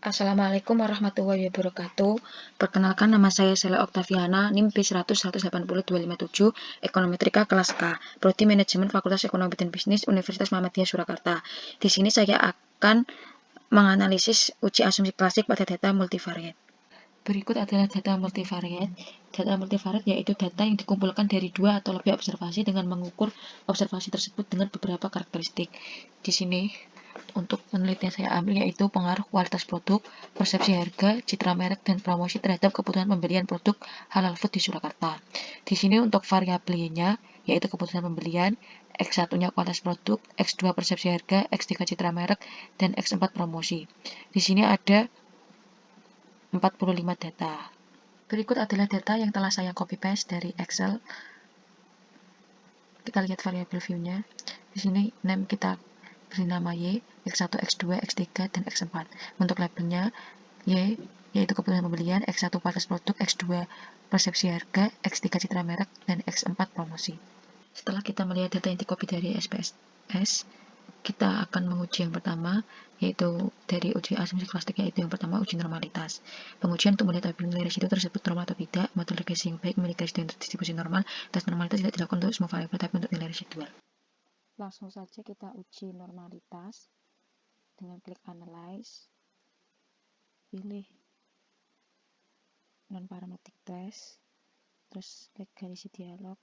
Assalamualaikum warahmatullahi wabarakatuh. Perkenalkan, nama saya Sela Oktaviana, NIM B100180257, Ekonometrika kelas K, Prodi Manajemen Fakultas Ekonomi dan Bisnis Universitas Muhammadiyah Surakarta. Di sini saya akan menganalisis uji asumsi klasik pada data multivariate. Berikut adalah data multivariate. Data multivariate yaitu data yang dikumpulkan dari 2 atau lebih observasi dengan mengukur observasi tersebut dengan beberapa karakteristik. Di sini untuk penelitian saya ambil yaitu pengaruh kualitas produk, persepsi harga, citra merek, dan promosi terhadap kebutuhan pembelian produk halal food di Surakarta. Di sini untuk variabelnya yaitu kebutuhan pembelian, X1-nya kualitas produk, X2 persepsi harga, X3 citra merek, dan X4 promosi. Di sini ada 45 data. Berikut adalah data yang telah saya copy paste dari Excel. Kita lihat variabel view-nya. Di sini name kita beri nama Y, X1, X2, X3, dan X4. Untuk labelnya Y yaitu kebutuhan pembelian, X1 kualitas produk, X2 persepsi harga, X3 citra merek, dan X4 promosi. Setelah kita melihat data yang di-copy dari SPSS, kita akan menguji yang pertama, yaitu dari uji asumsi klasik, yaitu yang pertama uji normalitas. Pengujian untuk melihat apabila nilai resiko tersebut normal atau tidak. Model regresi yang baik memiliki resiko distribusi normal. Tes normalitas tidak dilakukan untuk semua variabel, tapi untuk nilai residual. Langsung saja kita uji normalitas dengan klik analyze, pilih non-parametric test, terus klik garis dialog,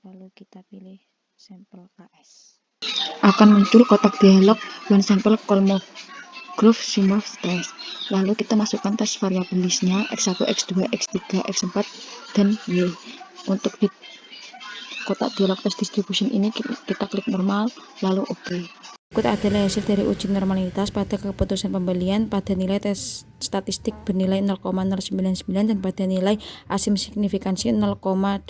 lalu kita pilih sampel KS. Akan muncul kotak dialog when sample Kolmogorov Simov test. Lalu kita masukkan tes variabel listnya X1, X2, X3, X4, dan Y. Untuk di kotak dialog tes distribution ini kita klik normal, lalu OK. Berikut adalah hasil dari uji normalitas pada keputusan pembelian pada nilai tes statistik bernilai 0,099 dan pada nilai asim signifikansi 0,20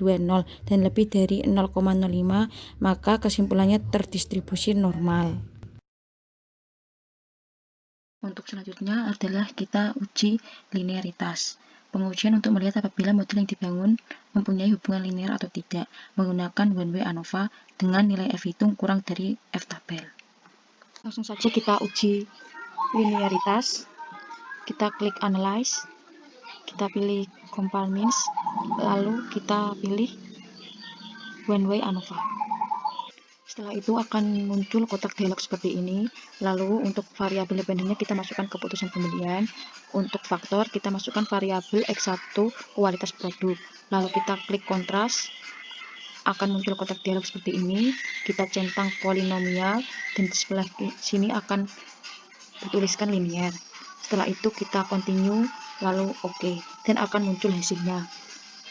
dan lebih dari 0,05, maka kesimpulannya terdistribusi normal. Untuk selanjutnya adalah kita uji linearitas. Pengujian untuk melihat apabila model yang dibangun mempunyai hubungan linear atau tidak menggunakan one-way ANOVA dengan nilai F hitung kurang dari F tabel. Langsung saja kita uji linearitas. Kita klik analyze, kita pilih compile means, lalu kita pilih one-way ANOVA. Setelah itu akan muncul kotak dialog seperti ini. Lalu untuk variabel dependennya kita masukkan keputusan pembelian. Untuk faktor kita masukkan variabel X1 kualitas produk. Lalu kita klik kontras. Akan muncul kotak dialog seperti ini. Kita centang polinomial dan di sebelah sini akan dituliskan linear. Setelah itu kita continue lalu OK dan akan muncul hasilnya.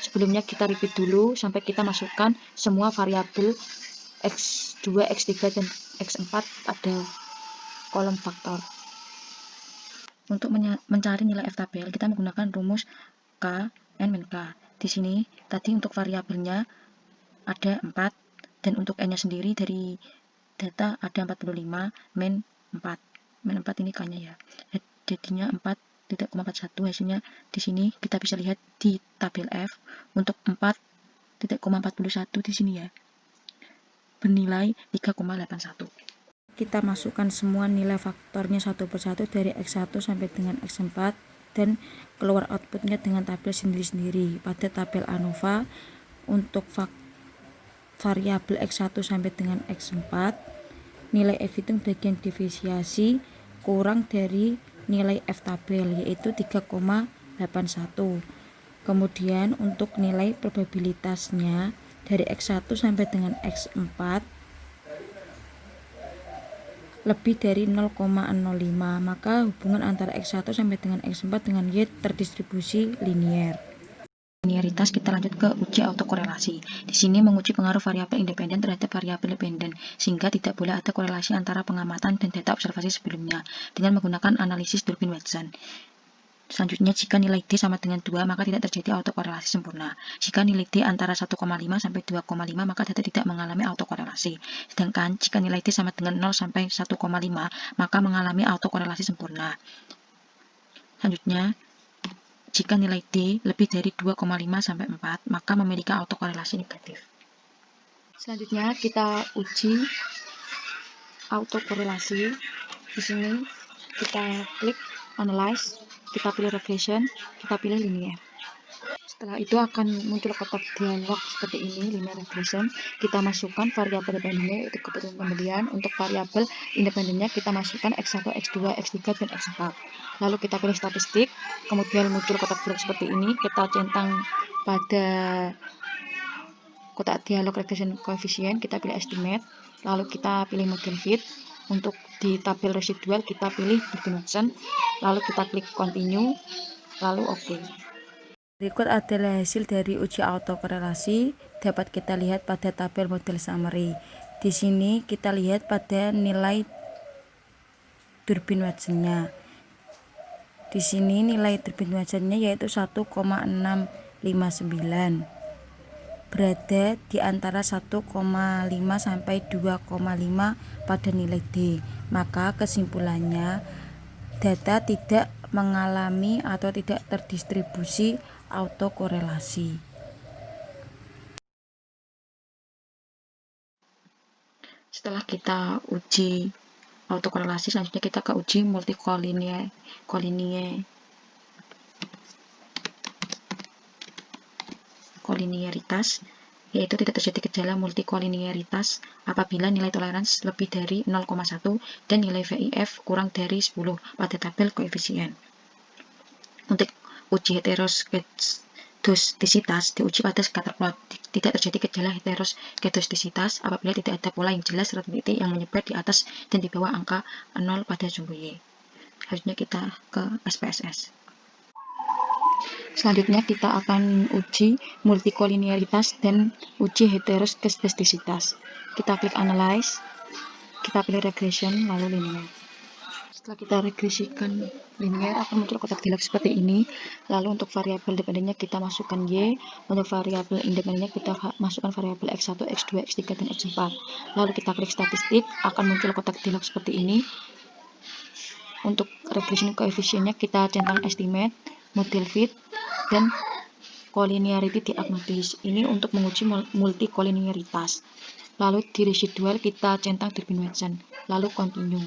Sebelumnya kita repeat dulu sampai kita masukkan semua variabel X2, X3, dan X4 pada kolom faktor. Untuk mencari nilai F tabel, kita menggunakan rumus K, N, min K. Di sini, tadi untuk variabelnya ada 4, dan untuk N-nya sendiri dari data ada 45, min 4. Min 4 ini K-nya ya. Jadinya 4,41, hasilnya di sini kita bisa lihat di tabel F. Untuk 4,41 di sini ya. Bernilai 3,81. Kita masukkan semua nilai faktornya satu persatu dari X1 sampai dengan X4 dan keluar outputnya dengan tabel sendiri-sendiri. Pada tabel ANOVA untuk variabel X1 sampai dengan X4 nilai F hitung bagian divisiasi kurang dari nilai F tabel yaitu 3,81. Kemudian untuk nilai probabilitasnya dari X1 sampai dengan X4 lebih dari 0,05, maka hubungan antara X1 sampai dengan X4 dengan Y terdistribusi linear. Linearitas kita lanjut ke uji autokorelasi. Di sini menguji pengaruh variabel independen terhadap variabel dependen, sehingga tidak boleh ada korelasi antara pengamatan dan data observasi sebelumnya dengan menggunakan analisis Durbin-Watson. Selanjutnya, jika nilai D sama dengan 2, maka tidak terjadi autokorelasi sempurna. Jika nilai D antara 1,5 sampai 2,5, maka data tidak mengalami autokorelasi. Sedangkan jika nilai D sama dengan 0 sampai 1,5, maka mengalami autokorelasi sempurna. Selanjutnya, jika nilai D lebih dari 2,5 sampai 4, maka memiliki autokorelasi negatif. Selanjutnya, kita uji autokorelasi. Di sini kita klik analyze, kita pilih regression, kita pilih linear. Setelah itu akan muncul kotak dialog seperti ini, linear regression. Kita masukkan variabel independennya, yaitu kebutuhan pembelian. Untuk variabel independennya kita masukkan X1, X2, X3, dan X4. Lalu kita pilih statistik, kemudian muncul kotak dialog seperti ini. Kita centang pada kotak dialog regression coefficient, kita pilih estimate. Lalu kita pilih model fit. Untuk di tabel residual kita pilih Durbin Watson. Lalu kita klik continue, lalu OK. Berikut adalah hasil dari uji autokorelasi. Dapat kita lihat pada tabel model summary. Di sini kita lihat pada nilai Durbin Watson-nya. Di sini nilai Durbin Watson-nya yaitu 1,659. Berada di antara 1,5 sampai 2,5 pada nilai D. Maka kesimpulannya data tidak mengalami atau tidak terdistribusi autokorelasi. Setelah kita uji autokorelasi, selanjutnya kita ke uji koliniaritas, yaitu tidak terjadi gejala multikolinearitas apabila nilai toleransi lebih dari 0,1 dan nilai VIF kurang dari 10 pada tabel koefisien. Untuk uji heteroskedostisitas diuji pada scatter plot. Tidak terjadi gejala heteroskedostisitas apabila tidak ada pola yang jelas serta titik yang menyebar di atas dan di bawah angka 0 pada sumbu Y. Selanjutnya kita ke SPSS. Selanjutnya kita akan uji multikolinearitas dan uji heteroskedostisitas. Kita klik analyze, kita pilih regression, lalu linear. Setelah kita regresikan linear akan muncul kotak dialog seperti ini. Lalu untuk variabel independennya kita masukkan Y. Untuk variabel independennya kita masukkan variabel X1, X2, X3, dan X4. Lalu kita klik statistik, akan muncul kotak dialog seperti ini. Untuk regression koefisiennya kita centang estimate, model fit, dan collinearity diagnosis. Ini untuk menguji multikolinearitas. Lalu di residual kita centang Durbin Watson, lalu continue.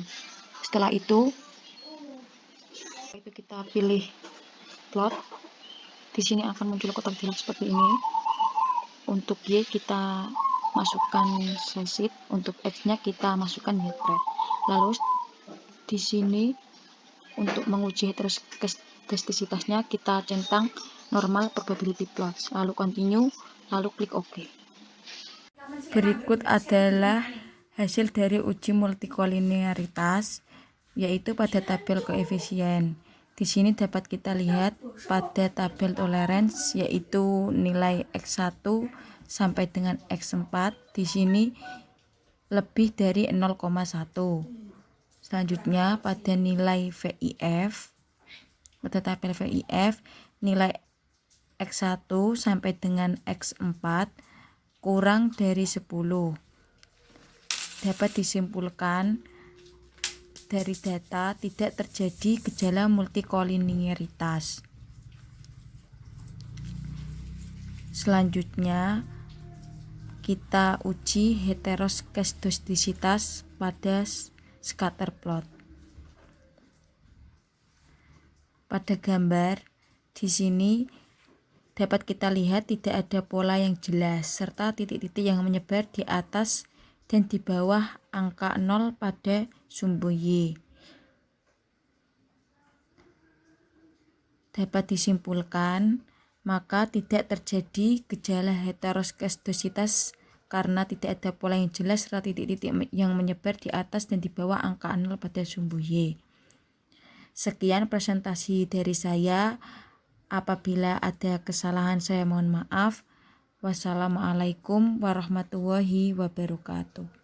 Setelah itu kita pilih plot. Di sini akan muncul kotak dialog seperti ini. Untuk Y kita masukkan slice, untuk X-nya kita masukkan headbreadth. Lalu di sini untuk menguji heteroskedostisitasnya kita centang normal probability plots, lalu continue, lalu klik OK. Berikut adalah hasil dari uji multikolinearitas, yaitu pada tabel koefisien. Di sini dapat kita lihat pada tabel tolerance, yaitu nilai X1 sampai dengan X4. Di sini lebih dari 0,1. Selanjutnya pada nilai VIF, pada tabel VIF, nilai X1 sampai dengan X4 kurang dari 10. Dapat disimpulkan dari data tidak terjadi gejala multikolinearitas. Selanjutnya kita uji heteroskedostisitas pada scatter plot. Pada gambar di sini dapat kita lihat tidak ada pola yang jelas serta titik-titik yang menyebar di atas dan di bawah angka 0 pada sumbu Y. Dapat disimpulkan, maka tidak terjadi gejala heteroskedostisitas karena tidak ada pola yang jelas serta titik-titik yang menyebar di atas dan di bawah angka 0 pada sumbu Y. Sekian presentasi dari saya. Apabila ada kesalahan saya mohon maaf. Wassalamualaikum warahmatullahi wabarakatuh.